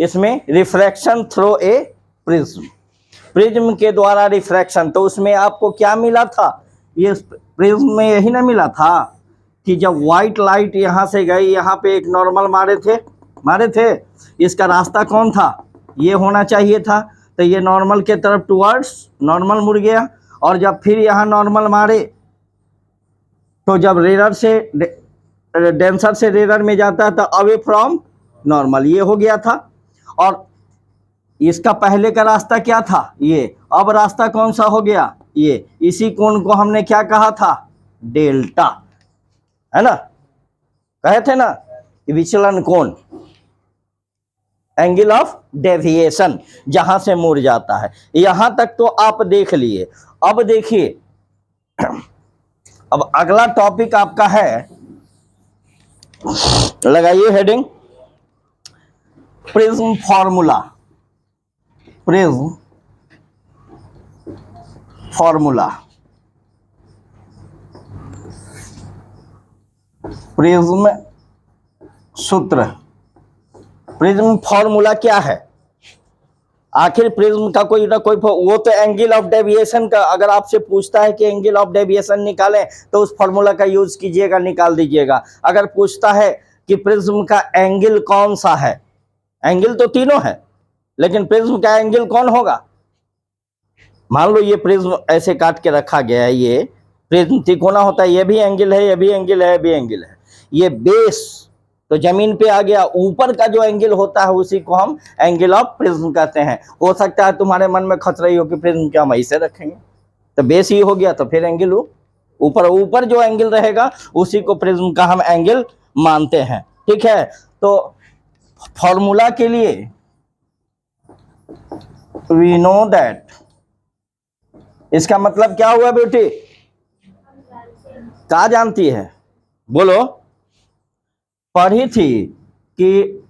इसमें refraction through a prism, prism के द्वारा रिफ्रैक्शन। तो उसमें आपको क्या मिला था, ये प्रिज्म में यही ना मिला था कि जब व्हाइट लाइट यहाँ से गई, यहाँ पे एक नॉर्मल मारे थे, इसका रास्ता कौन था, ये होना चाहिए था। तो ये नॉर्मल के तरफ टुवर्ड्स नॉर्मल मुड़ गया, और जब फिर यहाँ नॉर्मल मारे तो जब रेरर से डेंसर से रेरर में जाता है तो अवे फ्रॉम नॉर्मल, ये हो गया था। और इसका पहले का रास्ता क्या था, ये। अब रास्ता कौन सा हो गया, ये। इसी कोण को हमने क्या कहा था, डेल्टा, है ना, कहे थे ना, विचलन कोण, एंगल ऑफ डेविएशन, जहां से मुड़ जाता है। यहां तक तो आप देख लिए। अब देखिए, अब अगला टॉपिक आपका है, लगाइए heading, prism formula. Prism formula, prism सूत्र। प्रिज्म फॉर्मूला क्या है, आखिर प्रिज्म का कोई ना कोई, वो तो एंगल ऑफ डेविएशन का, अगर आपसे पूछता है कि एंगल ऑफ डेविएशन निकालें तो उस फॉर्मूला का यूज कीजिएगा, निकाल दीजिएगा। अगर पूछता है कि प्रिज्म का एंगल कौन सा है, एंगल तो तीनों है, लेकिन प्रिज्म का एंगल कौन होगा। मान लो ये प्रिज्म ऐसे काट के रखा गया है, ये प्रिज्म तिकोना होता है, ये भी एंगल है, ये भी एंगल है, ये भी एंगल है। ये बेस तो जमीन पे आ गया, ऊपर का जो एंगल होता है उसी को हम एंगल ऑफ प्रिज्म कहते हैं। हो सकता है तुम्हारे मन में खच रही हो कि प्रिज्म क्या हम ऐसे रखेंगे, तो बेस ही हो गया, तो फिर एंगल ऊपर जो एंगल रहेगा उसी को प्रिज्म का हम एंगल मानते हैं। ठीक है, तो फॉर्मूला के लिए वी नो दैट, इसका मतलब क्या हुआ बेटी, क्या जानती है, बोलो। पढ़ी थी कि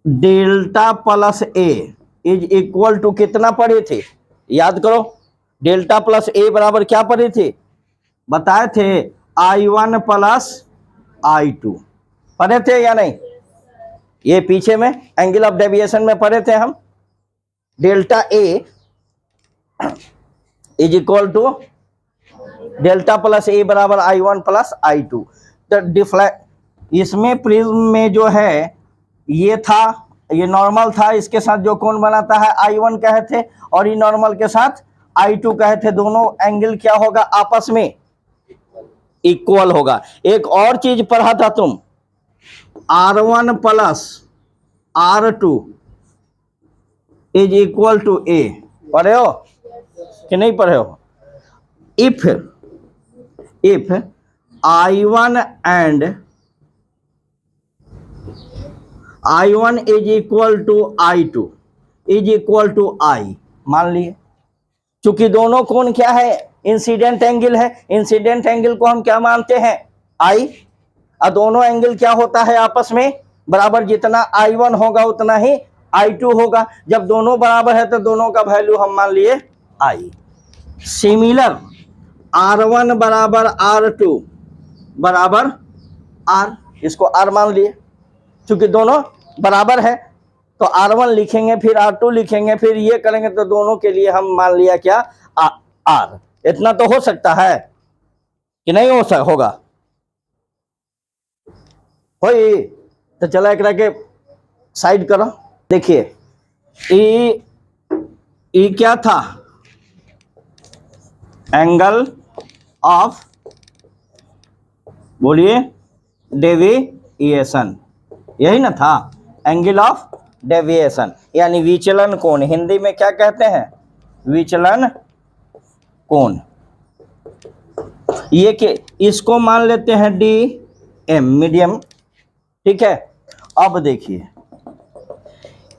delta plus A is equal to कितना पढ़ी थी, याद करो। डेल्टा प्लस ए बराबर क्या पढ़ी थी, बताए थे, I1 प्लस I2, पढ़े थे या नहीं। ये पीछे में एंगल ऑफ डेविएशन में पढ़े थे हम। Delta A is equal to delta plus A बराबर I1 प्लस I2। तो इसमें प्रिज्म में जो है ये था, ये नॉर्मल था, इसके साथ जो कोण बनाता है I1 कहे थे, और ये नॉर्मल के साथ I2 कहे थे। दोनों एंगल क्या होगा, आपस में इक्वल होगा। एक और चीज पढ़ा था तुम, R1 plus R2 is equal to A, पढ़े हो कि नहीं पढ़े हो। If I1 is equal to I2 is equal to I, मान लिए, चूंकि दोनों कोण क्या है, इंसिडेंट एंगल है। इंसिडेंट एंगल को हम क्या मानते हैं, I, और दोनों एंगल क्या होता है आपस में बराबर, जितना I1 होगा उतना ही I2 होगा। जब दोनों बराबर है तो दोनों का वैल्यू हम मान लिए I। सिमिलर R1 बराबर R2 बराबर R, इसको R मान लिए, क्योंकि दोनों बराबर है तो R1 लिखेंगे, फिर R2 लिखेंगे, फिर ये करेंगे, तो दोनों के लिए हम मान लिया क्या, R। इतना तो हो सकता है कि नहीं होगा, होई। तो चला एक के साइड करो। देखिए ई क्या था, एंगल ऑफ, बोलिए, डेविएशन, यही ना था, एंगल ऑफ डेविएशन, यानी विचलन कोण। हिंदी में क्या कहते हैं, विचलन कोण। ये के इसको मान लेते हैं DM, मीडियम। ठीक है, अब देखिए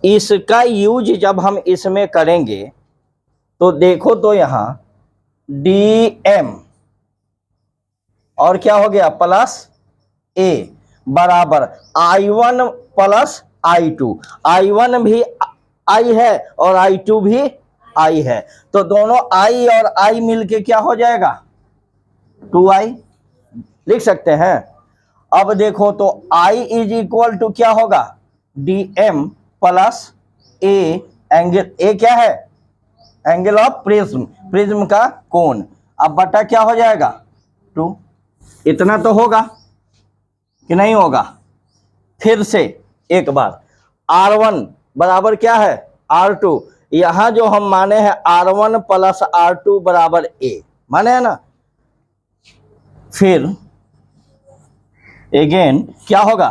इसका यूज जब हम इसमें करेंगे तो देखो, तो यहां DM और क्या हो गया, प्लस A बराबर I1 प्लस I2। I1 भी I है और I2 भी I है, तो दोनों I और I मिलके क्या हो जाएगा, 2I, लिख सकते हैं। अब देखो तो I इज इक्वल टू क्या होगा, DM प्लस ए एंगल, ए क्या है, एंगल ऑफ प्रिज्म, प्रिज्म का कोण, अब बटा क्या हो जाएगा 2, इतना तो होगा कि नहीं होगा। फिर से एक बार R1 बराबर क्या है R2, यहां जो हम माने हैं R1 प्लस R2 बराबर A माने है ना। फिर अगेन क्या होगा,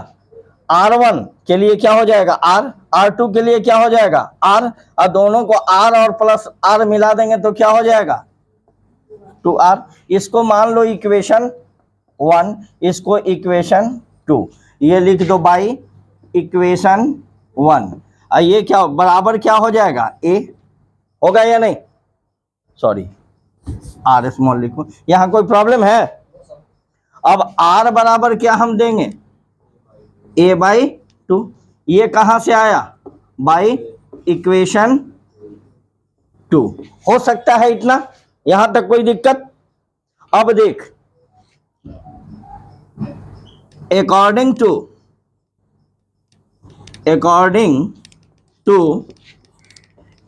R1 के लिए क्या हो जाएगा R, R2 के लिए क्या हो जाएगा R, और दोनों को R और प्लस R मिला देंगे तो क्या हो जाएगा 2R। इसको मान लो इक्वेशन 1, इसको इक्वेशन 2, ये लिख दो बाई इक्वेशन 1। ये क्या बराबर क्या हो जाएगा A, होगा या नहीं, सॉरी R स्मॉल लिखो, यहां कोई प्रॉब्लम है। अब R बराबर क्या हम देंगे A/2, ये कहां से आया बाई इक्वेशन 2, हो सकता है इतना, यहां तक कोई दिक्कत। अब देख according to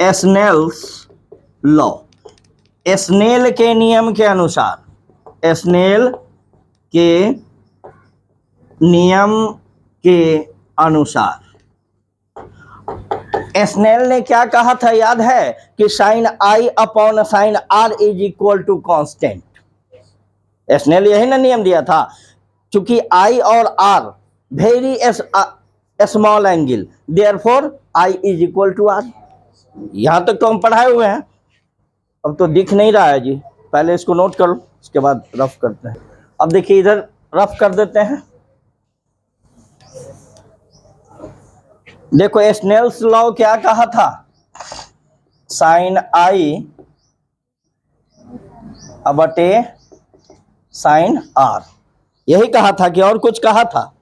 Snell's law, Snell के नियम के अनुसार, स्नेल के नियम के अनुसार स्नेल ने क्या कहा था याद है कि sine I upon sine R is equal to constant. Snell यही ना नियम दिया था, चूंकि I और R very small angle, therefore I is equal to R। यहां तक तो हम पढ़ाए हुए हैं, अब तो दिख नहीं रहा है जी, पहले इसको नोट कर लो उसके बाद रफ करते हैं। अब देखिए इधर रफ कर देते हैं। देखो स्नेल्स लॉ क्या कहा था, साइन I बटे साइन R, यही कहा था कि और कुछ कहा था।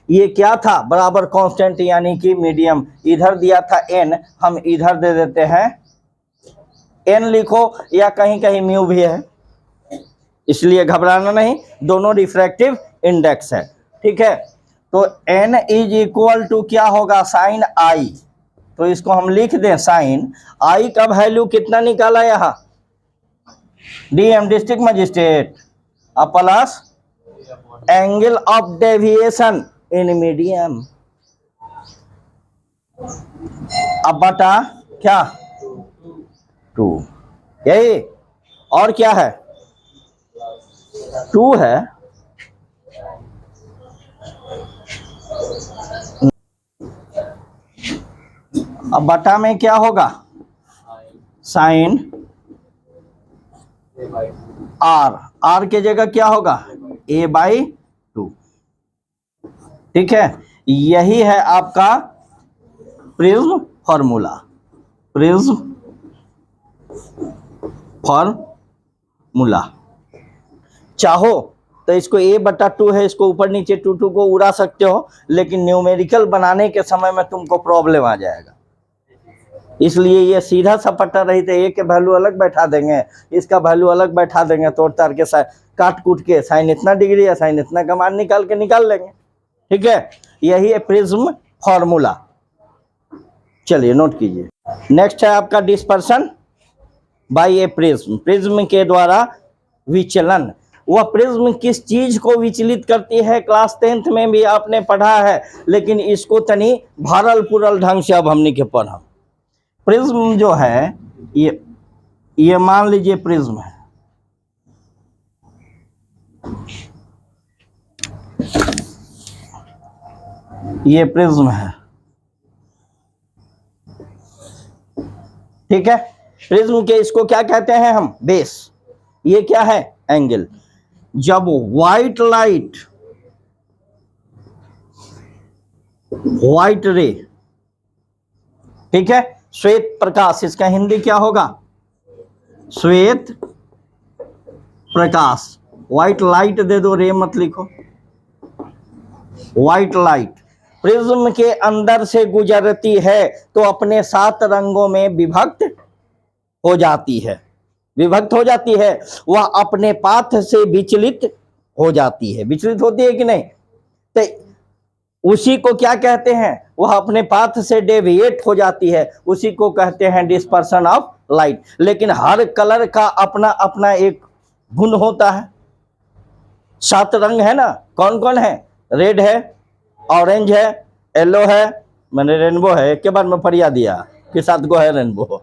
ये क्या था बराबर कांस्टेंट यानी कि मीडियम, इधर दिया था n, हम इधर दे देते हैं n लिखो, या कहीं कहीं म्यू भी है, इसलिए घबराना नहीं, दोनों रिफ्रैक्टिव इंडेक्स है, ठीक है। तो n इज इक्वल टू क्या होगा साइन I, तो इसको हम लिख दें साइन I का वैल्यू कितना निकाला यहाँ DM district magistrate, plus angle of deviation in medium, अब बटा क्या 2, यही और क्या है 2 है। अब बटा में क्या होगा साइन R के जगह क्या होगा A/2, ठीक है। यही है आपका प्रिज्म फॉर्मूला, प्रिज्म फॉर्मूला। चाहो तो इसको A/2 है, इसको ऊपर नीचे 2 को उड़ा सकते हो, लेकिन न्यूमेरिकल बनाने के समय में तुमको प्रॉब्लम आ जाएगा, इसलिए ये सीधा सपटा रहित A के वैल्यू अलग बैठा देंगे, इसका वैल्यू अलग बैठा देंगे, तोड़ तार के काट कूट के साइन इतना डिग्री है साइन इतना का मान निकाल लेंगे, ठीक है। यही है प्रिज्म फॉर्मूला, चलिए नोट कीजिए। नेक्स्ट है आपका डिस्पर्शन बाय ए प्रिज्म, प्रिज्म के द्वारा विचलन। वह प्रिज्म किस चीज को विचलित करती है क्लास 10th में भी आपने पढ़ा है, लेकिन इसको तनी भरल पुरल ढंग से अब हमने के पढ़ा। प्रिज्म जो है ये मान लीजिए प्रिज्म है, ये प्रिज्म है, ठीक है। प्रिज्म के इसको क्या कहते हैं हम बेस, ये क्या है एंगल। जब व्हाइट लाइट, व्हाइट रे, ठीक है, श्वेत प्रकाश, इसका हिंदी क्या होगा श्वेत प्रकाश, व्हाइट लाइट दे दो, रे मत लिखो, व्हाइट लाइट प्रिज्म के अंदर से गुजरती है तो अपने 7 रंगों में विभक्त हो जाती है, विभक्त हो जाती है, वह अपने पाथ से विचलित हो जाती है, विचलित होती है कि नहीं, तो उसी को क्या कहते हैं वह अपने पाथ से डेविएट हो जाती है, उसी को कहते हैं डिस्पर्शन ऑफ लाइट। लेकिन हर कलर का अपना अपना एक गुण होता है। 7 रंग है ना, कौन कौन है? रेड है, ऑरेंज है, येलो है, मैंने रेनबो है, एक के बाद में फरिया दिया कि 7 को है रेनबो।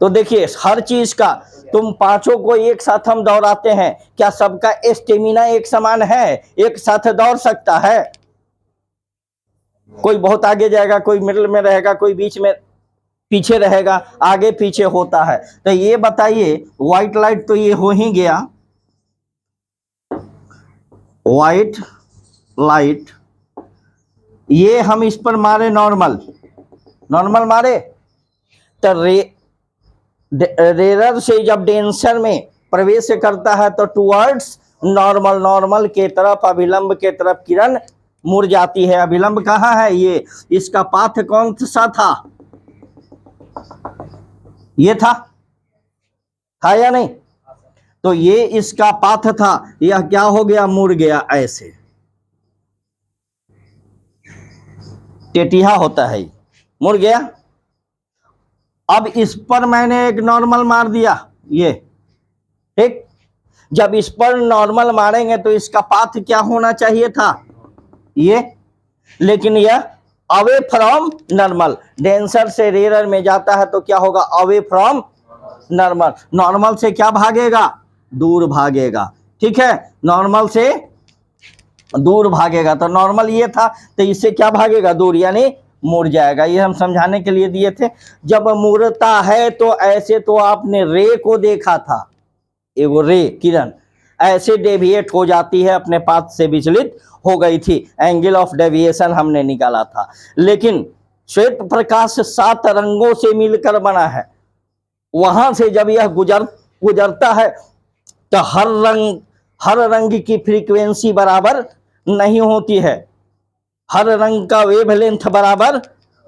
तो देखिए हर चीज का, तुम पांचों को एक साथ हम दौड़ाते हैं, क्या सबका स्टेमिना एक समान है? एक साथ दौड़ सकता है? कोई बहुत आगे जाएगा, कोई मिडिल में रहेगा, कोई बीच में पीछे रहेगा, आगे पीछे होता है। तो ये बताइए, व्हाइट लाइट तो ये हो ही गया, व्हाइट लाइट, ये हम इस पर मारे नॉर्मल, नॉर्मल मारे तो रेरर से जब डेंसर में प्रवेश करता है तो टुवर्ड्स नॉर्मल, नॉर्मल के तरफ, अभिलंब के तरफ किरण मुड़ जाती है। अभिलंब कहाँ है? ये, इसका पाथ कौन सा था? ये था या नहीं? तो ये इसका पाथ था, यह क्या हो गया? मुड़ गया, ऐसे टेटिया होता है, मुड़ गया। अब इस पर मैंने एक नॉर्मल मार दिया, ये ठीक। जब इस पर नॉर्मल मारेंगे तो इसका पाथ क्या होना चाहिए था? ये, लेकिन यह अवे फ्रॉम नॉर्मल, डेंसर से रेरर में जाता है तो क्या होगा? Away from normal. नॉर्मल से क्या भागेगा? दूर भागेगा, ठीक है, नॉर्मल से दूर भागेगा। तो नॉर्मल ये था, तो इससे क्या भागेगा? दूर, यानी मुड़ जाएगा। ये हम समझाने के लिए दिए थे। जब मुड़ता है तो ऐसे, तो आपने रे को देखा था, एगो रे किरण ऐसे डेविएट हो जाती है, अपने पाथ से विचलित हो गई थी, एंगल ऑफ डेविएशन हमने निकाला था। लेकिन श्वेत प्रकाश 7 रंगों से मिलकर बना है, वहां से जब यह गुजरता है तो हर रंग की फ्रीक्वेंसी बराबर नहीं होती है, हर रंग का वेवलेंथ बराबर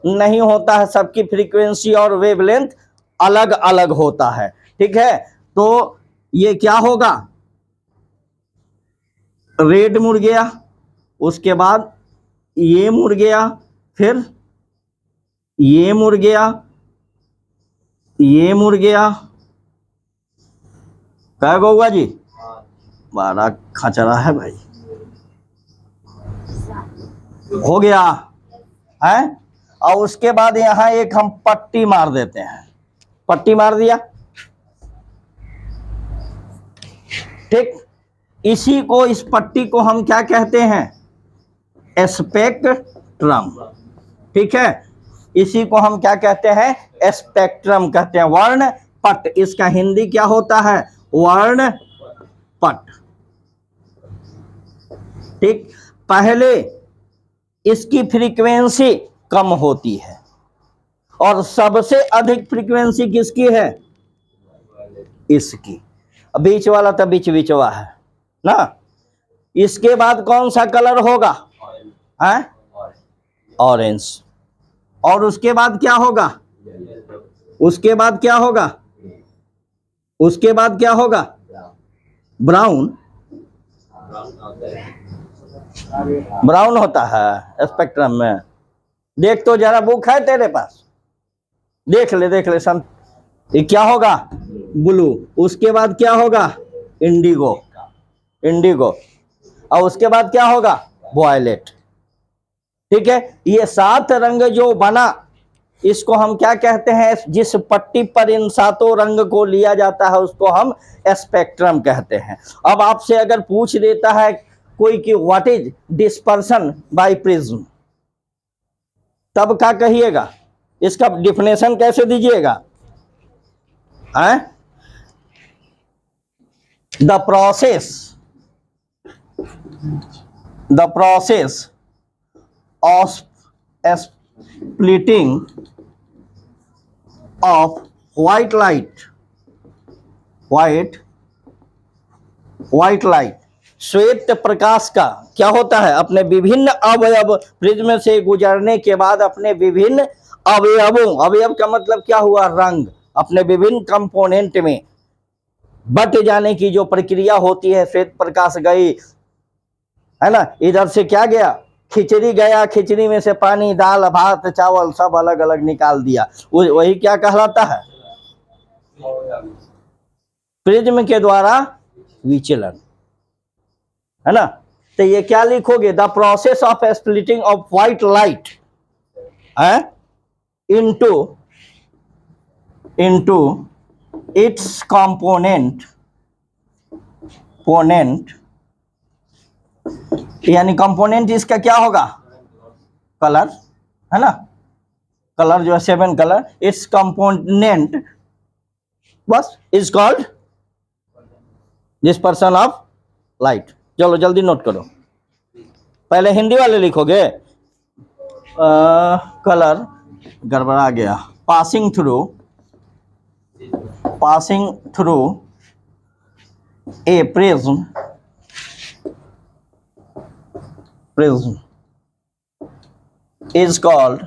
नहीं होता है, सबकी फ्रीक्वेंसी और वेवलेंथ अलग अलग होता है, ठीक है। तो ये क्या होगा? रेड मुड़ गया, उसके बाद ये मुड़ गया, फिर ये मुड़ गया, ये मुड़ गया। क्या गौगा जी? बड़ा खचरा है भाई, हो गया है। और उसके बाद यहां एक हम पट्टी मार देते हैं, पट्टी मार दिया, ठीक। इसी को, इस पट्टी को हम क्या कहते हैं? स्पेक्ट्रम, ठीक है। इसी को हम क्या कहते हैं? स्पेक्ट्रम कहते हैं, वर्ण पट। इसका हिंदी क्या होता है? वर्ण पट, ठीक। पहले इसकी फ्रीक्वेंसी कम होती है, और सबसे अधिक फ्रीक्वेंसी किसकी है? इसकी। बीच वाला तो बीचवा है ना। इसके बाद कौन सा कलर होगा? है ऑरेंज। और उसके बाद क्या होगा? उसके बाद क्या होगा? उसके बाद क्या होगा? ब्राउन। ब्राउन होता है स्पेक्ट्रम में। देख तो जरा, बुक है तेरे पास? देख ले सम। ये क्या होगा? ब्लू। उसके बाद क्या होगा? Indigo, Indigo. और उसके बाद क्या होगा? वॉयलेट, ठीक है। ये 7 रंग जो बना, इसको हम क्या कहते हैं? जिस पट्टी पर इन 7 रंग को लिया जाता है उसको हम स्पेक्ट्रम कहते हैं। अब आपसे अगर पूछ देता है कोई कि what is dispersion by prism, तब क्या कहिएगा? इसका डिफिनेशन कैसे दीजिएगा? The process of splitting of white light, श्वेत प्रकाश का क्या होता है? अपने विभिन्न अवयव, प्रिज्म से गुजरने के बाद अपने विभिन्न अवयवों, अवयव का मतलब क्या हुआ? रंग, अपने विभिन्न कंपोनेंट में बट जाने की जो प्रक्रिया होती है, श्वेत प्रकाश गई है ना। इधर से क्या गया, खिचड़ी गया, खिचड़ी में से पानी, दाल, भात, चावल सब अलग अलग निकाल दिया, वही क्या कहलाता है, प्रिज्म के द्वारा विचलन, है ना। तो ये क्या लिखोगे, the process of splitting of white light into its component यानी कंपोनेंट इसका क्या होगा, कलर, है ना, कलर जो है 7 कलर, इट्स कंपोनेंट बस is called dispersion of light. चलो जल्दी नोट करो, पहले हिंदी वाले लिखोगे, कलर गड़बड़ा गया, passing through a prism is called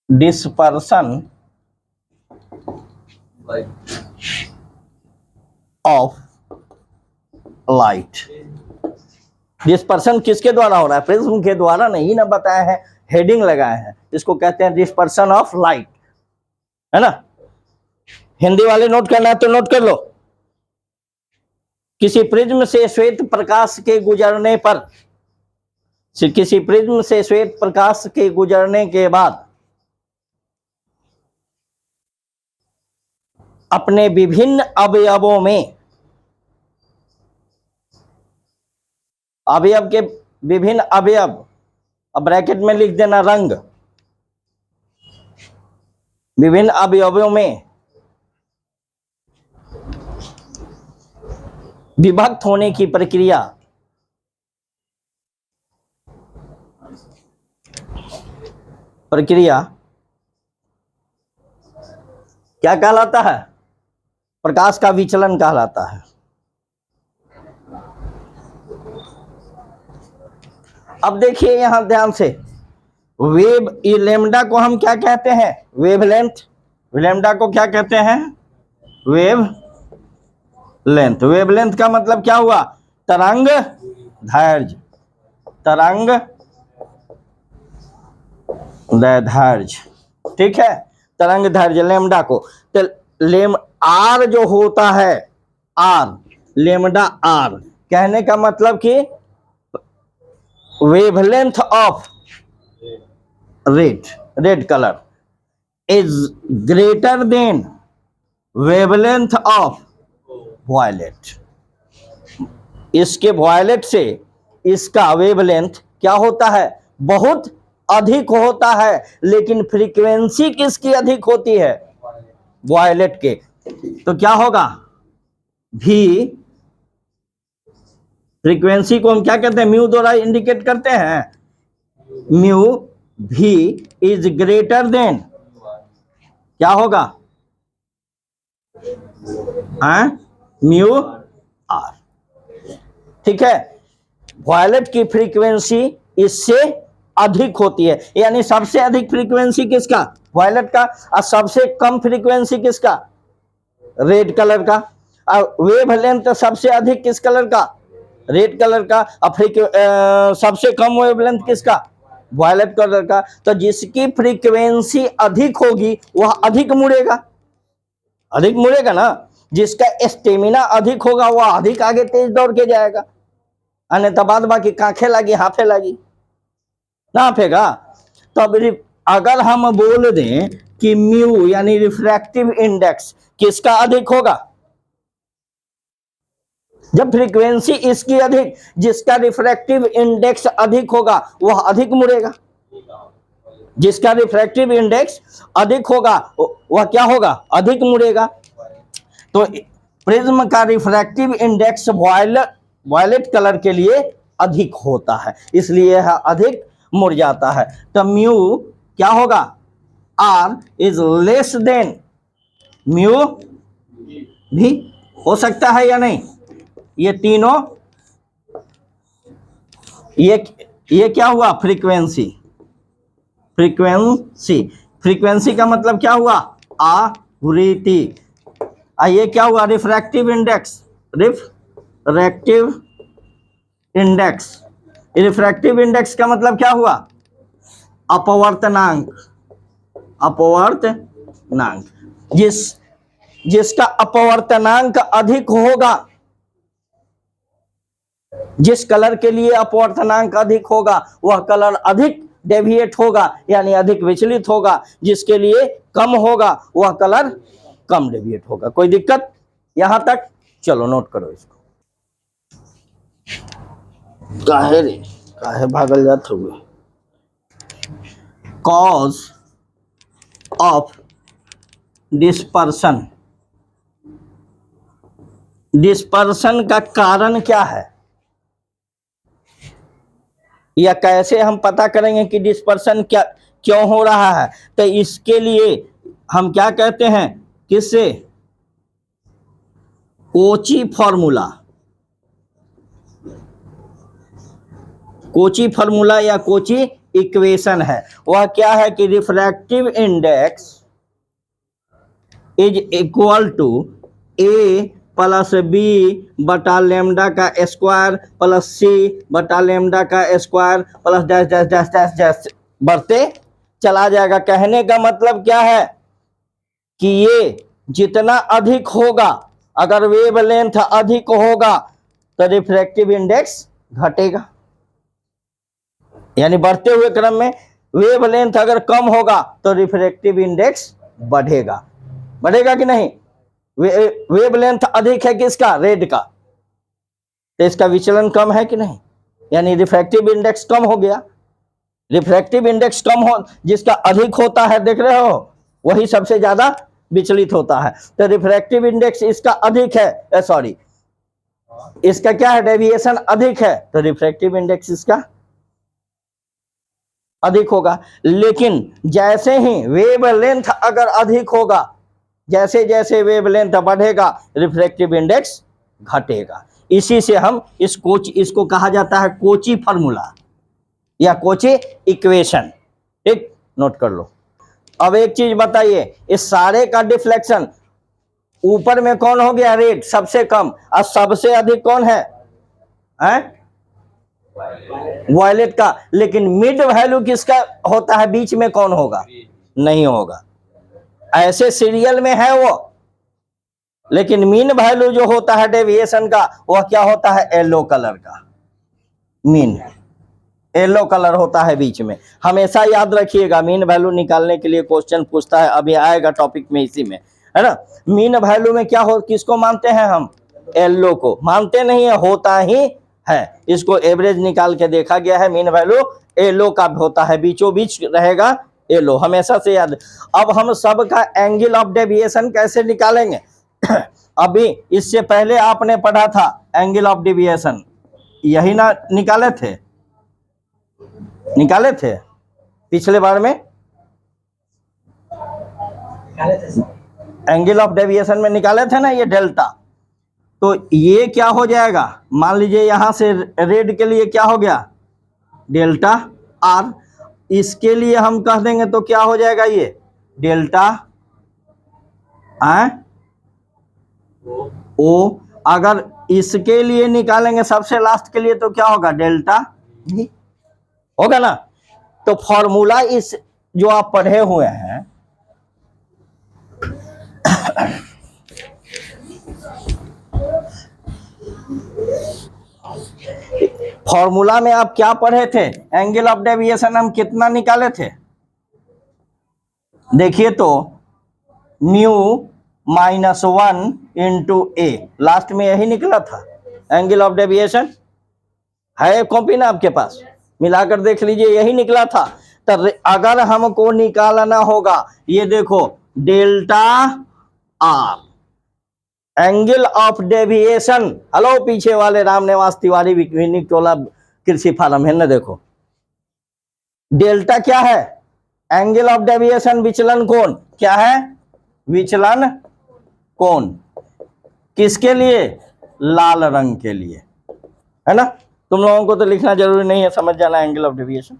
dispersion of light। Dispersion किसके द्वारा हो रहा है, प्रिज्म के द्वारा, नहीं ना बताया है, हेडिंग लगाए हैं, इसको कहते हैं डिस्पर्सन ऑफ लाइट, है ना। हिंदी वाले नोट करना है तो नोट कर लो, किसी प्रिज्म से श्वेत प्रकाश के गुजरने पर, किसी प्रिज्म से श्वेत प्रकाश के गुजरने के बाद अपने विभिन्न अवयवों में, अवयव के विभिन्न अवयव, अब ब्रैकेट में लिख देना रंग, विभिन्न अवयवों में विभक्त होने की प्रक्रिया क्या कहलाता है, प्रकाश का विचलन कहलाता है। अब देखिए यहां ध्यान से, वेव लेमडा को हम क्या कहते हैं, वेवलेंथ, लेमडा को क्या कहते हैं, वेवलेंथ। वेवलेंथ का मतलब क्या हुआ, तरंग दैर्घ्य, ठीक है, तरंग दैर्घ्य लेमडा को। तो आर जो होता है, आर, लेमडा आर, कहने का मतलब कि wavelength of red colour is greater than wavelength of violet. इसके वायलेट से इसका वेवलेंथ क्या होता है, बहुत अधिक होता है, लेकिन फ्रीक्वेंसी किसकी अधिक होती है, वायलेट के। तो क्या होगा, भी, फ्रीक्वेंसी को हम क्या कहते हैं, म्यू द्वारा इंडिकेट करते हैं, म्यू भी इज ग्रेटर देन, क्या होगा, म्यू आर, ठीक है। वायलेट की फ्रीक्वेंसी इससे अधिक होती है, यानी सबसे अधिक फ्रीक्वेंसी किसका, वायलेट का, और सबसे कम फ्रीक्वेंसी किसका, रेड कलर का। और वेवलेंथ सबसे अधिक किस कलर का, रेड कलर का, और सबसे कम वेवलेंथ किसका, वायलेट कलर का। तो जिसकी फ्रीक्वेंसी अधिक होगी वह अधिक मुड़ेगा ना, जिसका स्टेमिना अधिक होगा वह अधिक आगे तेज दौड़ के जाएगा, अन्यथा बाद बाकी कांखे लगी, हाथे लगी ना, हाफेगा। तो अब अगर हम बोल दें कि म्यू यानी रिफ्रैक्टिव इंडेक्स किसका अधिक होगा, जब फ्रीक्वेंसी इसकी अधिक, जिसका रिफ्रैक्टिव इंडेक्स अधिक होगा वह अधिक मुड़ेगा, जिसका रिफ्रैक्टिव इंडेक्स अधिक होगा वह क्या होगा, अधिक मुड़ेगा। तो प्रिज्म का रिफ्रैक्टिव इंडेक्स वायलेट कलर के लिए अधिक होता है, इसलिए यह अधिक मुड़ जाता है। तो म्यू क्या होगा, R is less than mu भी, हो सकता है या नहीं, ये तीनों, ये क्या हुआ, फ्रीक्वेंसी का मतलब क्या हुआ, आवृत्ति। ये क्या हुआ, refractive index, refractive index. Refractive index का मतलब क्या हुआ? अपवर्तनांक। अपवर्तनांक जिसका अपवर्तनांक अधिक होगा, जिस कलर के लिए अपवर्तनांक अधिक होगा वह कलर अधिक डेविएट होगा, यानी अधिक विचलित होगा। जिसके लिए कम होगा वह कलर कम डेविएट होगा। कोई दिक्कत यहां तक? चलो नोट करो इसको। काहे भागल जाते हुए? Cause of dispersion. डिस्पर्सन का कारण क्या है, या कैसे हम पता करेंगे कि डिस्पर्सन क्या क्यों हो रहा है? तो इसके लिए हम क्या कहते हैं, किससे? कोची फॉर्मूला। कोची फॉर्मूला या कोची इक्वेशन है। वह क्या है कि refractive index is equal to A plus B बटा लेमडा का स्क्वायर प्लस सी बटा लेमडा का square plus dash dash dash dash dash बढ़ते चला जाएगा। कहने का मतलब क्या है कि ये जितना अधिक होगा, अगर वेवलेंथ अधिक होगा तो रिफ्रैक्टिव इंडेक्स घटेगा, यानी बढ़ते हुए क्रम में वेवलेंथ अगर कम होगा तो रिफ्रैक्टिव इंडेक्स बढ़ेगा। बढ़ेगा कि नहीं? वेवलेंथ अधिक है किसका? रेड का, तो इसका विचलन कम है कि नहीं, यानी रिफ्रैक्टिव इंडेक्स कम हो गया। रिफ्रैक्टिव इंडेक्स कम हो, जिसका अधिक होता है, देख रहे हो, वही सबसे ज्यादा विचलित होता है। तो रिफ्रैक्टिव इंडेक्स इसका अधिक है, सॉरी इसका क्या है, डेविएशन अधिक है, तो रिफ्रैक्टिव इंडेक्स इसका अधिक होगा। लेकिन जैसे ही वेवलेंथ अगर अधिक होगा, जैसे जैसे वेवलेंथ बढ़ेगा रिफ्रैक्टिव इंडेक्स घटेगा। इसी से हम इसको कहा जाता है कोची फार्मूला या कोची इक्वेशन। ठीक, नोट कर लो। अब एक चीज बताइए, इस सारे का डिफ्लेक्शन ऊपर में कौन हो गया? रेड सबसे कम, और सबसे अधिक कौन है? वॉयलेट का। लेकिन मिड वैल्यू किसका होता है? बीच में कौन होगा? नहीं होगा। ऐसे सीरियल में है वो, लेकिन मीन वैल्यू जो होता है डेविएशन का, वह क्या होता है? येलो कलर का। मीन येलो कलर होता है बीच में। हमेशा याद रखिएगा, मीन वैल्यू निकालने के लिए क्वेश्चन पूछता है, अभी आएगा टॉपिक में, इसी में है ना। मीन वैल्यू में क्या हो, किसको मानते हैं हम? येलो को। मानते नहीं है, होता ही है। इसको एवरेज निकाल के देखा गया है, मीन वैल्यू येलो का होता है, बीचों बीच रहेगा येलो, हमेशा से याद। अब हम सब का एंगल ऑफ डेविएशन कैसे निकालेंगे? अभी इससे पहले आपने पढ़ा था एंगल ऑफ डेविएशन, यही ना निकाले थे? निकाले थे पिछले बार में, एंगल ऑफ डेविएशन में निकाले थे ना, ये डेल्टा। तो ये क्या हो जाएगा? मान लीजिए यहां से रेड के लिए क्या हो गया? Delta R. इसके लिए हम कह देंगे तो क्या हो जाएगा? ये डेल्टा ओ। अगर इसके लिए निकालेंगे सबसे लास्ट के लिए तो क्या होगा? डेल्टा भी होगा ना। तो फॉर्मूला इस जो आप पढ़े हुए हैं, फॉर्मूला में आप क्या पढ़े थे? एंगल ऑफ डेविएशन हम कितना निकाले थे? देखिए तो म्यू -1 इंटू ए, लास्ट में यही निकला था एंगल ऑफ डेविएशन। है कॉपी ना आपके पास? मिलाकर देख लीजिए, यही निकला था। तो अगर हमको निकालना होगा, ये देखो delta R angle of deviation. Hello पीछे वाले राम निवास तिवारी टोला कृषि फार्म है ना, देखो डेल्टा क्या है? एंगल ऑफ डेविएशन, विचलन कोण। क्या है? विचलन कोण। किसके लिए? लाल रंग के लिए, है ना। तुम लोगों को तो लिखना जरूरी नहीं है, समझ जाना angle of deviation.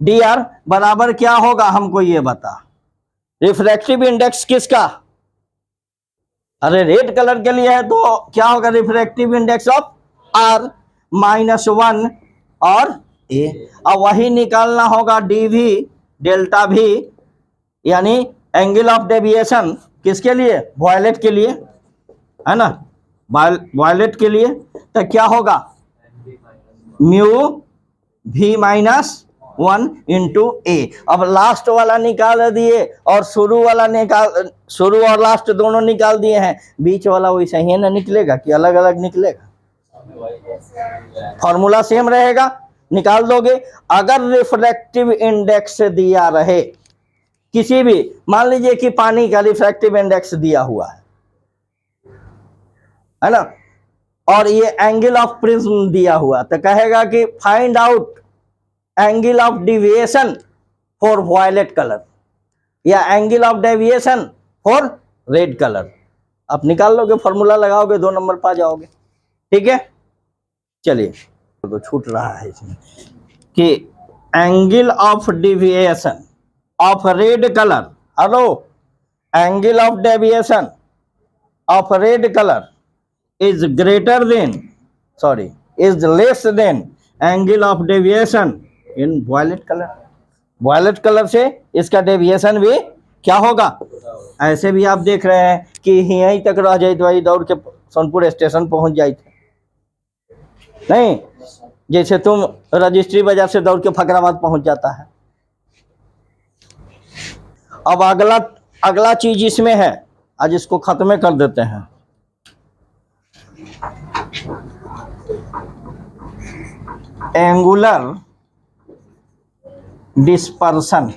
D R बराबर क्या होगा हमको ये बता। रिफ्रैक्टिव इंडेक्स किसका? अरे रेड कलर के लिए है तो क्या होगा, रिफ्रैक्टिव इंडेक्स ऑफ आर -1 और ए। अब वही निकालना होगा डी भी डेल्टा भी, यानी एंगल ऑफ डेविएशन किसके लिए, वॉयलेट के लिए, है ना, वॉयलेट के लिए। तो क्या होगा, म्यू भी -1 इंटू ए। अब लास्ट वाला निकाल दिए और शुरू वाला निकाल, शुरू और लास्ट दोनों निकाल दिए हैं, बीच वाला वैसे ही ना निकलेगा कि अलग अलग निकलेगा, फॉर्मूला सेम रहेगा, निकाल दोगे। अगर रिफ्रैक्टिव इंडेक्स दिया रहे किसी भी, मान लीजिए कि पानी का रिफ्रैक्टिव इंडेक्स दिया हुआ है ना, और ये एंगल ऑफ प्रिज्म दिया हुआ, तो कहेगा कि find out angle of deviation for violet colour या angle of deviation for red colour. आप निकाल लोगे, फॉर्मूला लगाओगे, 2 नंबर पा जाओगे। ठीक है, चलिए, तो छूट रहा है इसमें कि angle of deviation of red colour, hello, angle of deviation of red colour is greater than, sorry, is less than angle of deviation in violet color। violet color से इसका डेविएशन भी क्या होगा, ऐसे भी आप देख रहे हैं कि यहीं तक रह जाए, वही दौड़ के सोनपुर स्टेशन पहुंच जाए, नहीं जैसे तुम रजिस्ट्री बाजार से दौड़ के फकराबाद पहुंच जाता है। अब अगला चीज इसमें है, आज इसको खत्म कर देते हैं। एंगुलर डिस्पर्सन,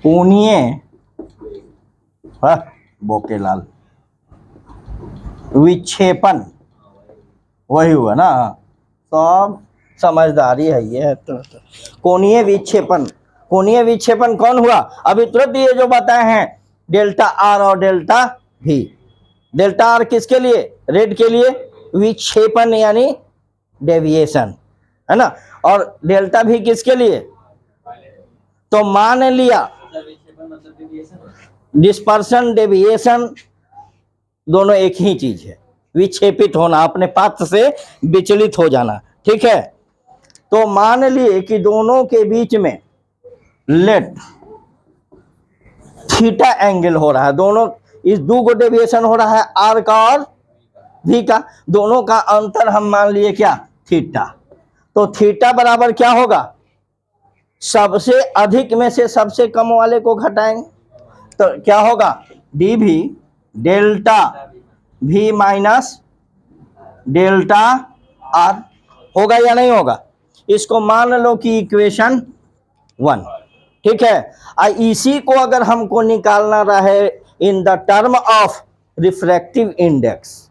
कोणीय बोकेलाल विक्षेपण, वही हुआ ना, सब समझदारी है ये। तो कोणीय विक्षेपण, कोणीय विक्षेपण कौन हुआ, अभी तुरंत ये जो बताए हैं, डेल्टा आर और डेल्टा भी। डेल्टा आर किसके लिए, रेड के लिए, विक्षेपण यानी डेविएशन, है ना, और डेल्टा भी किसके लिए, तो मान लिया डिस्पर्सन डेविएशन दोनों एक ही चीज है, विक्षेपित होना, अपने पाथ से विचलित हो जाना। ठीक है, तो मान लिए कि दोनों के बीच में लेट थीटा एंगल हो रहा है, दोनों इस दो को डेविएशन हो रहा है, आर का और भी का, दोनों का अंतर हम मान लिए क्या, थीटा। तो थीटा बराबर क्या होगा, सबसे अधिक में से सबसे कम वाले को घटाएंगे, तो क्या होगा, डी भी डेल्टा भी माइनस डेल्टा आर, होगा या नहीं होगा, इसको मान लो कि इक्वेशन 1। ठीक है, इसी को अगर हमको निकालना रहे in the term of refractive index,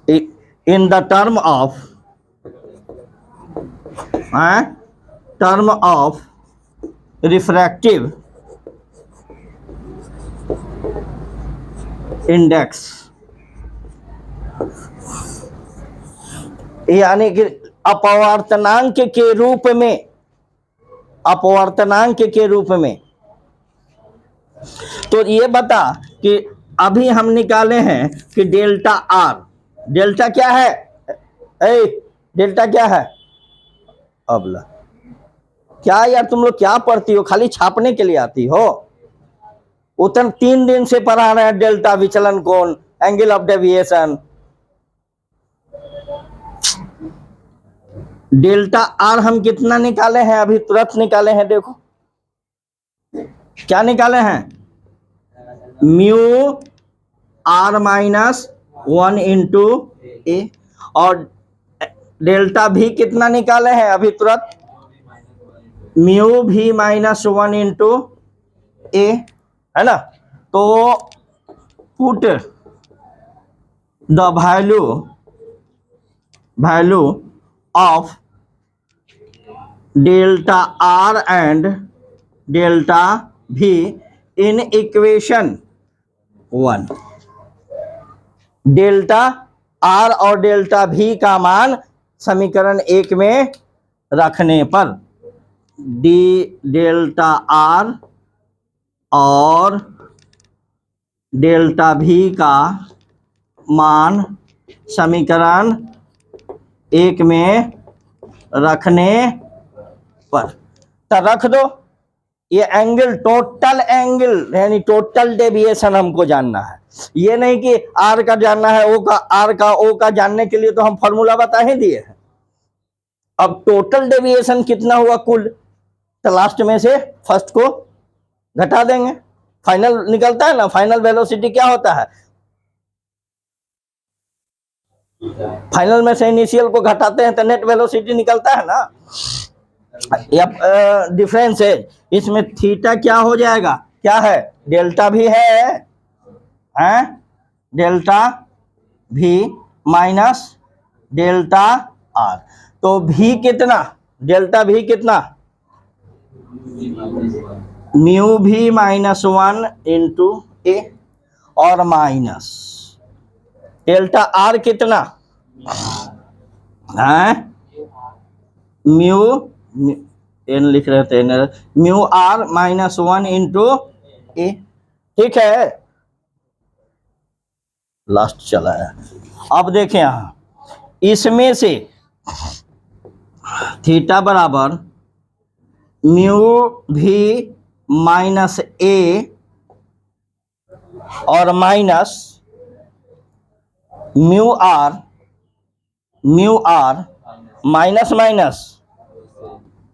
in the term of refractive index, यानी कि अपवर्तनांक के रूप में, अपवर्तनांक के रूप में, तो ये बता कि अभी हम निकाले हैं कि डेल्टा आर, डेल्टा क्या है, डेल्टा क्या है, अबला क्या यार तुम लोग क्या पढ़ती हो, खाली छापने के लिए आती हो। उतना 3 दिन से पढ़ा रहे हैं, डेल्टा विचलन कोण, angle of deviation, delta R हम कितना निकाले हैं, अभी तुरंत निकाले हैं, देखो क्या निकाले हैं, म्यू आर -1 इंटू ए, और डेल्टा भी कितना निकाले हैं अभी तुरंत, म्यू भी -1 इंटू ए, है ना। तो put the value of delta R and delta भी इन इक्वेशन 1। डेल्टा आर और डेल्टा भी का मान समीकरण 1 में रखने पर डी डेल्टा आर और डेल्टा V का मान समीकरण 1 में रखने पर, तो रख दो। ये एंगल, टोटल एंगल यानी टोटल डेविएशन हमको जानना है, ये नहीं कि आर का जानना है, ओ का, आर का ओ का जानने के लिए तो हम फॉर्मूला बता ही दिए हैं। अब टोटल डेविएशन कितना हुआ कुल, तो लास्ट में से फर्स्ट को घटा देंगे, फाइनल निकलता है ना, फाइनल वेलोसिटी क्या होता है, फाइनल में से इनिशियल को घटाते हैं तो नेट वेलोसिटी निकलता है ना। या डिफरेंस है इसमें, थीटा क्या हो जाएगा, क्या है, डेल्टा भी है, डेल्टा भी माइनस डेल्टा आर, तो भी कितना, डेल्टा भी कितना, म्यू भी -1 इंटू ए, और माइनस डेल्टा आर कितना है, म्यू, एन लिख रहे थे, म्यू आर -1 इंटू ए, ठीक है, लास्ट चला है। अब देखें यहां, इसमें से थीटा बराबर म्यू भी -a और minus mu R minus minus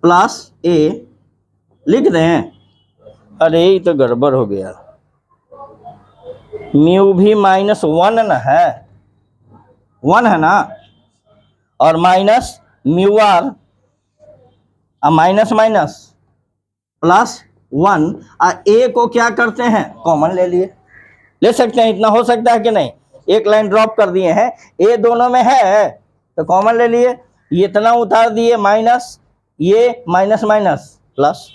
plus A लिख दें। अरे ये तो गड़बड़ हो गया, म्यू भी -1 ना है, 1 है ना, और minus mu R minus minus plus 1, A को क्या करते हैं, कॉमन ले लिए, ले सकते हैं, इतना हो सकता है कि नहीं, एक लाइन ड्रॉप कर दिए हैं, ए दोनों में है तो कॉमन ले लिए, ये इतना उतार दिए माइनस, ये माइनस माइनस प्लस।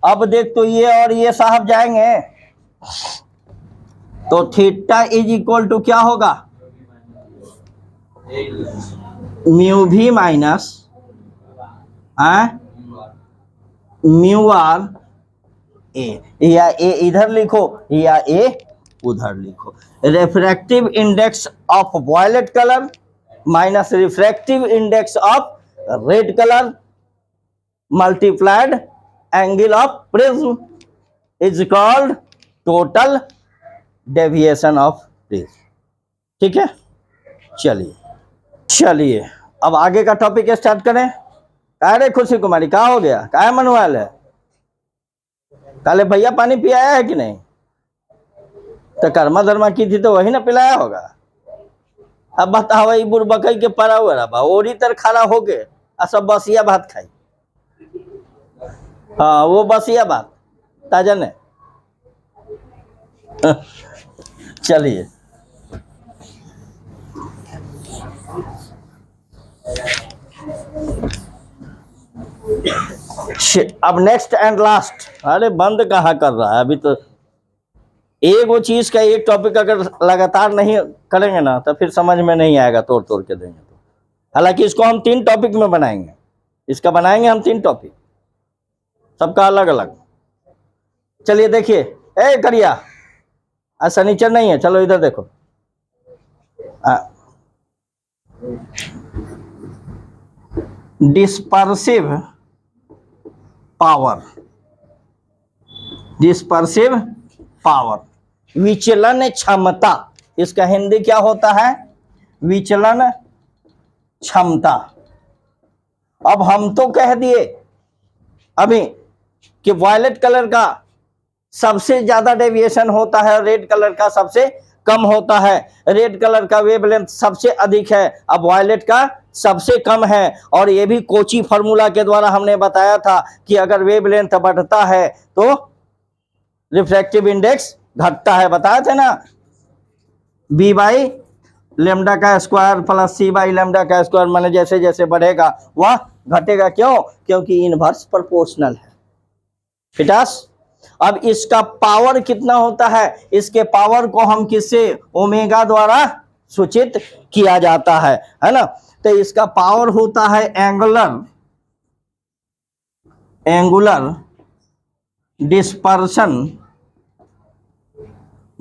अब देख तो ये और ये साहब जाएंगे, तो थीटा इज इक्वल टू क्या होगा, म्यू भी माइनस म्यू आर ए, या ए इधर लिखो या ए उधर लिखो, refractive index of violet colour minus refractive index of red colour multiplied angle of prism is called total deviation of prism, ठीक है। चलिए अब आगे का टॉपिक स्टार्ट करें। अरे खुशी कुमारी कहाँ हो गया, क्या मनवाल है, काले भैया पानी पिलाया है कि नहीं, तो कर्मा धर्मा की थी तो वही ना पिलाया होगा। अब बताओ वही बुरबकई के पड़ा हुआ रहा ओरी तर खड़ा हो गए, सब बसिया भात खाई, हाँ वो बसिया भात ताजा ने। चलिए अब नेक्स्ट एंड लास्ट, अरे बंद कहाँ कर रहा है अभी, तो एक वो चीज का एक टॉपिक अगर लगातार नहीं करेंगे ना तो फिर समझ में नहीं आएगा, तोड़ तोड़ के देंगे तो। हालांकि इसको हम 3 टॉपिक में बनाएंगे, इसका बनाएंगे हम 3 टॉपिक, सबका अलग अलग। चलिए देखिए, ए करिया आज शनिचर नहीं है, चलो इधर देखो, डिस्पर्सिव पावर, विचलन क्षमता, इसका हिंदी क्या होता है, विचलन क्षमता। अब हम तो कह दिए अभी कि वायलेट कलर का सबसे ज्यादा डेविएशन होता है, रेड कलर का सबसे कम होता है, रेड कलर का वेवलेंथ सबसे अधिक है, अब वायलेट का सबसे कम है। और ये भी कोची फार्मूला के द्वारा हमने बताया था कि अगर वेवलेंथ बढ़ता है तो रिफ्रैक्टिव इंडेक्स घटता है, बताए थे ना, बी बाई लेमडा का square plus C by lambda का स्क्वायर, माने जैसे जैसे बढ़ेगा वह घटेगा, क्यों, क्योंकि इनवर्स प्रोपोर्शनल है। फिटास अब इसका पावर कितना होता है, इसके पावर को हम किससे, ओमेगा द्वारा सूचित किया जाता है ना। तो इसका पावर होता है एंगुलर डिस्पर्शन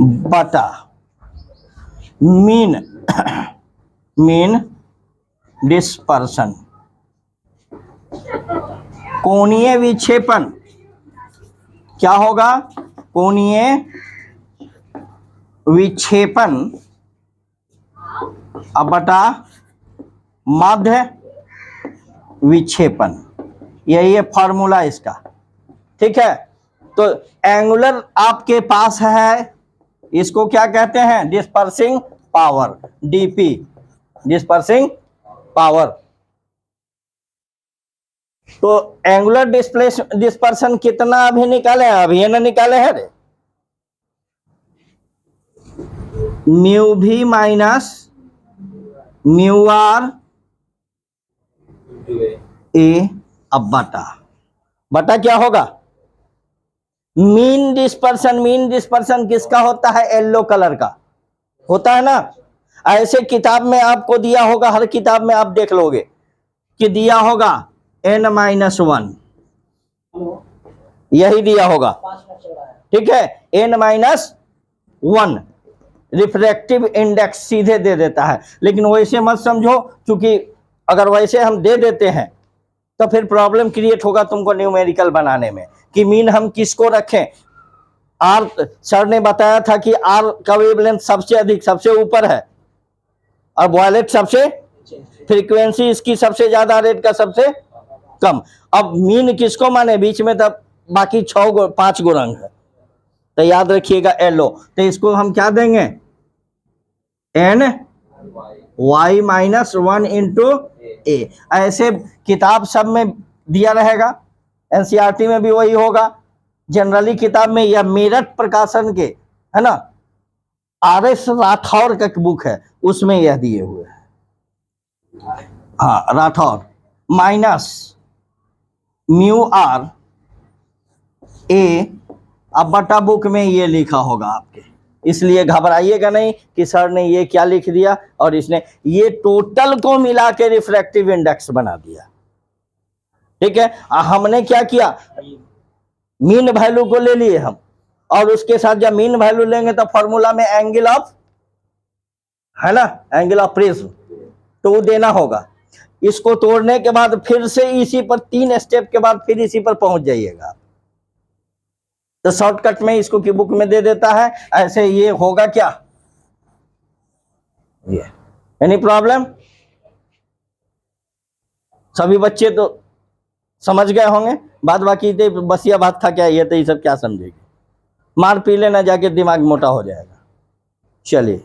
बटा मीन मीन डिस्पर्सन। कोणीय विक्षेपण क्या होगा? कोणीय विक्षेपण अब बटा माध्य विक्षेपण, यही है फॉर्मूला इसका। ठीक है, तो एंगुलर आपके पास है, इसको क्या कहते हैं? Dispersing power, DP, dispersing power. तो एंगुलर डिस्पर्सन कितना अभी निकाले हैं? अभी ना निकाले हैं रे। म्यू भी माइनस म्यू आर ए, अब बटा क्या होगा? Mean dispersion. मीन डिस्पर्सन किसका होता है? येलो कलर का होता है ना। ऐसे किताब में आपको दिया होगा, हर किताब में आप देख लोगे कि दिया होगा n-1, यही दिया होगा। ठीक है, n-1 रिफ्रैक्टिव इंडेक्स सीधे दे देता है, लेकिन वैसे मत समझो, क्योंकि अगर वैसे हम दे देते हैं तो फिर प्रॉब्लम क्रिएट होगा तुमको न्यूमेरिकल बनाने में कि मीन हम किसको रखें। आर, सर ने बताया था कि आर का वेवलेंथ सबसे अधिक, सबसे ऊपर है, और वॉयलेट सबसे, फ्रीक्वेंसी इसकी सबसे ज्यादा, रेड का सबसे कम। अब मीन किसको माने? बीच में तब बाकी 5 गो रंग है, तो याद रखिएगा एलो। तो इसको हम क्या देंगे? ny-1 इंटू ए। ऐसे किताब सब में दिया रहेगा, एनसीईआरटी में भी वही होगा, जनरली किताब में, या मेरठ प्रकाशन के, है ना, RS राठौर का बुक है, उसमें यह दिए हुए हैं। हाँ, Rathore minus mu R A, अब बटा बुक में ये लिखा होगा आपके, इसलिए घबराइएगा नहीं कि सर ने ये क्या लिख दिया, और इसने ये टोटल को मिला के रिफ्रैक्टिव इंडेक्स बना दिया। ठीक है, हमने क्या किया? मीन वैल्यू को ले लिए हम, और उसके साथ जब मीन वैल्यू लेंगे तो फॉर्मूला में एंगल ऑफ, है ना, एंगल ऑफ प्रिज्म, तो वो देना होगा। इसको तोड़ने के बाद फिर से इसी पर 3 स्टेप के बाद फिर इसी पर पहुंच जाइएगा। तो शॉर्टकट में इसको की बुक में दे देता है। ऐसे ये होगा क्या? ये एनी प्रॉब्लम? सभी बच्चे तो समझ गए होंगे बात, बाकी बसिया बात था क्या ये, तो ये सब क्या समझेगी? मार पी लेना जाके, दिमाग मोटा हो जाएगा। चलिए।